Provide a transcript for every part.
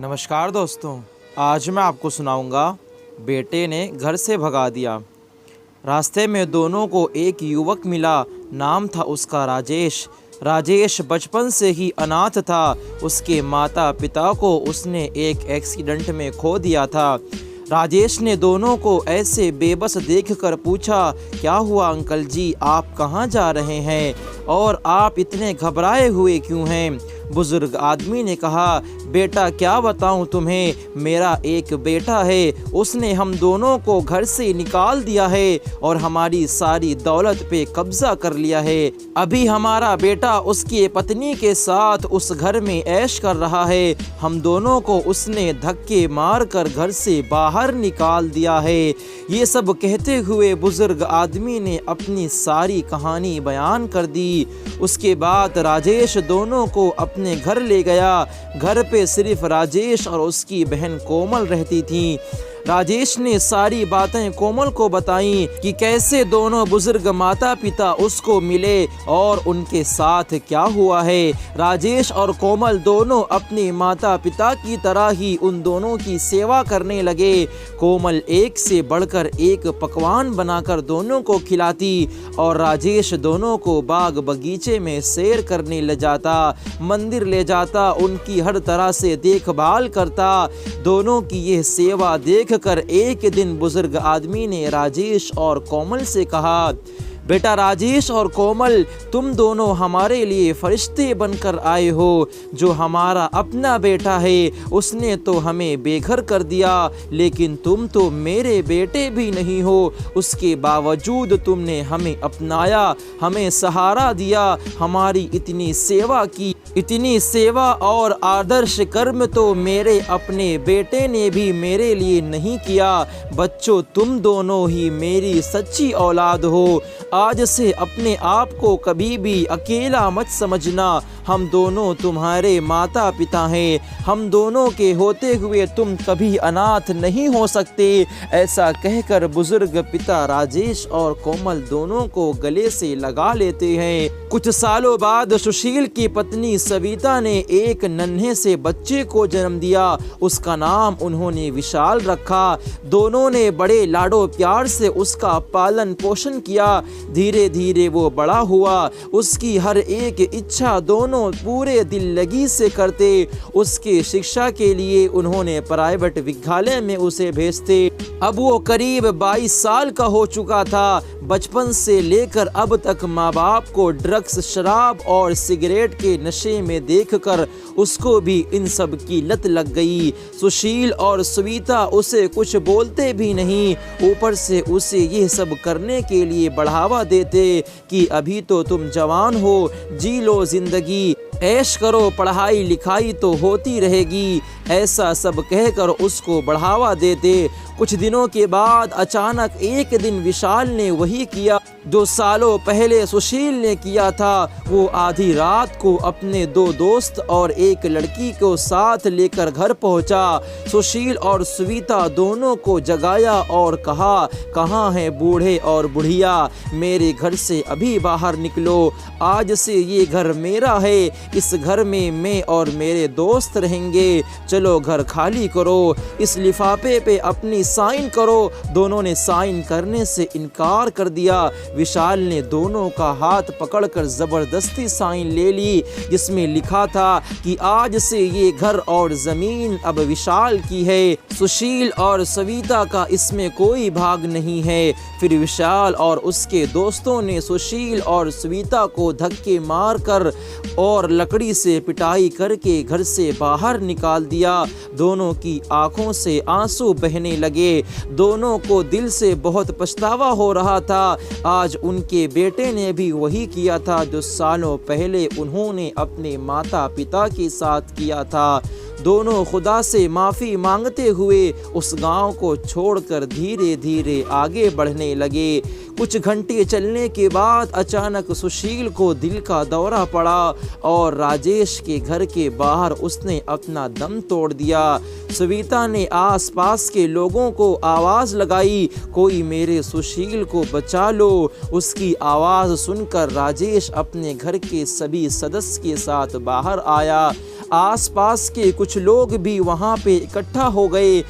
नमस्कार दोस्तों, आज मैं आपको सुनाऊंगा बेटे ने घर से भगा दिया। रास्ते में दोनों को एक युवक मिला, नाम था उसका राजेश। राजेश बचपन से ही अनाथ था। उसके माता पिता को उसने एक एक्सीडेंट में खो दिया था। राजेश ने दोनों को ऐसे बेबस देखकर पूछा, क्या हुआ अंकल जी, आप कहाँ जा रहे हैं और आप इतने घबराए हुए क्यों हैं? बुजुर्ग आदमी ने कहा, बेटा क्या बताऊं तुम्हें, मेरा एक बेटा है, उसने हम दोनों को घर से निकाल दिया है और हमारी सारी दौलत पे कब्जा कर लिया है। अभी हमारा बेटा उसकी पत्नी के साथ उस घर में ऐश कर रहा है। हम दोनों को उसने धक्के मार कर घर से बाहर निकाल दिया है। ये सब कहते हुए बुजुर्ग आदमी ने अपनी सारी कहानी बयान कर दी। उसके बाद राजेश दोनों को अपने घर ले गया। घर पे सिर्फ राजेश और उसकी बहन कोमल रहती थी। राजेश ने सारी बातें कोमल को बताई कि कैसे दोनों बुजुर्ग माता पिता उसको मिले और उनके साथ क्या हुआ है। राजेश और कोमल दोनों अपने माता पिता की तरह ही उन दोनों की सेवा करने लगे। कोमल एक से बढ़कर एक पकवान बनाकर दोनों को खिलाती और राजेश दोनों को बाग बगीचे में सैर करने ले जाता, मंदिर ले जाता, उनकी हर तरह से देखभाल करता। दोनों की यह सेवा देख कर एक दिन बुजुर्ग आदमी ने राजेश और कोमल से कहा, बेटा राजेश और कोमल, तुम दोनों हमारे लिए फरिश्ते बनकर आए हो। जो हमारा अपना बेटा है उसने तो हमें बेघर कर दिया, लेकिन तुम तो मेरे बेटे भी नहीं हो। उसके बावजूद तुमने हमें अपनाया, हमें सहारा दिया, हमारी इतनी सेवा की। इतनी सेवा और आदर्श कर्म तो मेरे अपने बेटे ने भी मेरे लिए नहीं किया। बच्चों, तुम दोनों ही मेरी सच्ची औलाद हो। आज से अपने आप को कभी भी अकेला मत समझना। हम दोनों तुम्हारे माता पिता हैं। हम दोनों के होते हुए तुम कभी अनाथ नहीं हो सकते। ऐसा कहकर बुजुर्ग पिता राजेश और कोमल दोनों को गले से लगा लेते हैं। कुछ सालों बाद सुशील की पत्नी सविता ने एक नन्हे से बच्चे को जन्म दिया। उसका नाम उन्होंने विशाल रखा। दोनों ने बड़े लाडो प्यार से उसका पालन पोषण किया। धीरे धीरे वो बड़ा हुआ। उसकी हर एक इच्छा दोनों पूरे दिल लगी से करते। उसके शिक्षा के लिए उन्होंने प्राइवेट विद्यालय में उसे भेजते। अब वो करीब 22 साल का हो चुका था। बचपन से लेकर अब तक माँ बाप को ड्रग्स, शराब और सिगरेट के नशे में देखकर उसको भी इन सब की लत लग गई। सुशील और सविता उसे कुछ बोलते भी नहीं, ऊपर से उसे ये सब करने के लिए बढ़ावा देते कि अभी तो तुम जवान हो, जी लो जिंदगी, ऐश करो, पढ़ाई लिखाई तो होती रहेगी। ऐसा सब कहकर उसको बढ़ावा देते। कुछ दिनों के बाद अचानक एक दिन विशाल ने वही किया जो सालों पहले सुशील ने किया था। वो आधी रात को अपने 2 दोस्त और एक लड़की को साथ लेकर घर पहुंचा। सुशील और सविता दोनों को जगाया और कहा, कहाँ हैं बूढ़े और बुढ़िया, मेरे घर से अभी बाहर निकलो। आज से ये घर मेरा है। इस घर में मैं और मेरे दोस्त रहेंगे। चलो घर खाली करो, इस लिफाफे पे अपनी साइन करो। दोनों ने साइन करने से इनकार कर दिया। विशाल ने दोनों का हाथ पकड़कर जबरदस्ती साइन ले ली, जिसमें लिखा था कि आज से ये घर और जमीन अब विशाल की है। सुशील और सविता का इसमें कोई भाग नहीं है। फिर विशाल और उसके दोस्तों ने सुशील और सविता को धक्के मारकर और लकड़ी से पिटाई करके घर से बाहर निकाल दिया। दोनों की आंखों से आंसू बहने लगे। दोनों को दिल से बहुत पछतावा हो रहा था। आज उनके बेटे ने भी वही किया था जो सालों पहले उन्होंने अपने माता पिता के साथ किया था। दोनों खुदा से माफ़ी मांगते हुए उस गांव को छोड़कर धीरे धीरे आगे बढ़ने लगे। कुछ घंटे चलने के बाद अचानक सुशील को दिल का दौरा पड़ा और राजेश के घर के बाहर उसने अपना दम तोड़ दिया। सविता ने आसपास के लोगों को आवाज़ लगाई, कोई मेरे सुशील को बचा लो। उसकी आवाज़ सुनकर राजेश अपने घर के सभी सदस्य के साथ बाहर आया। आसपास के कुछ लोग भी वहाँ पे इकट्ठा हो गए।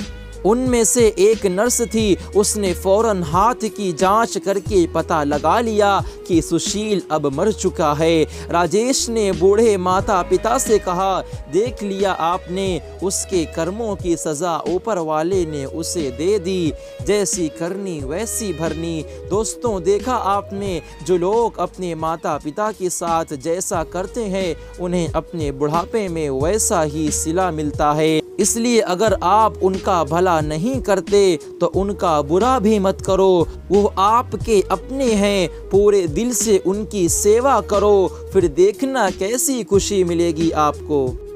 उनमें से एक नर्स थी, उसने फौरन हाथ की जांच करके पता लगा लिया कि सुशील अब मर चुका है। राजेश ने बूढ़े माता पिता से कहा, देख लिया आपने, उसके कर्मों की सज़ा ऊपर वाले ने उसे दे दी, जैसी करनी वैसी भरनी। दोस्तों, देखा आपने, जो लोग अपने माता पिता के साथ जैसा करते हैं उन्हें अपने बुढ़ापे में वैसा ही सिला मिलता है। इसलिए अगर आप उनका भला नहीं करते तो उनका बुरा भी मत करो। वो आपके अपने हैं, पूरे दिल से उनकी सेवा करो, फिर देखना कैसी खुशी मिलेगी आपको।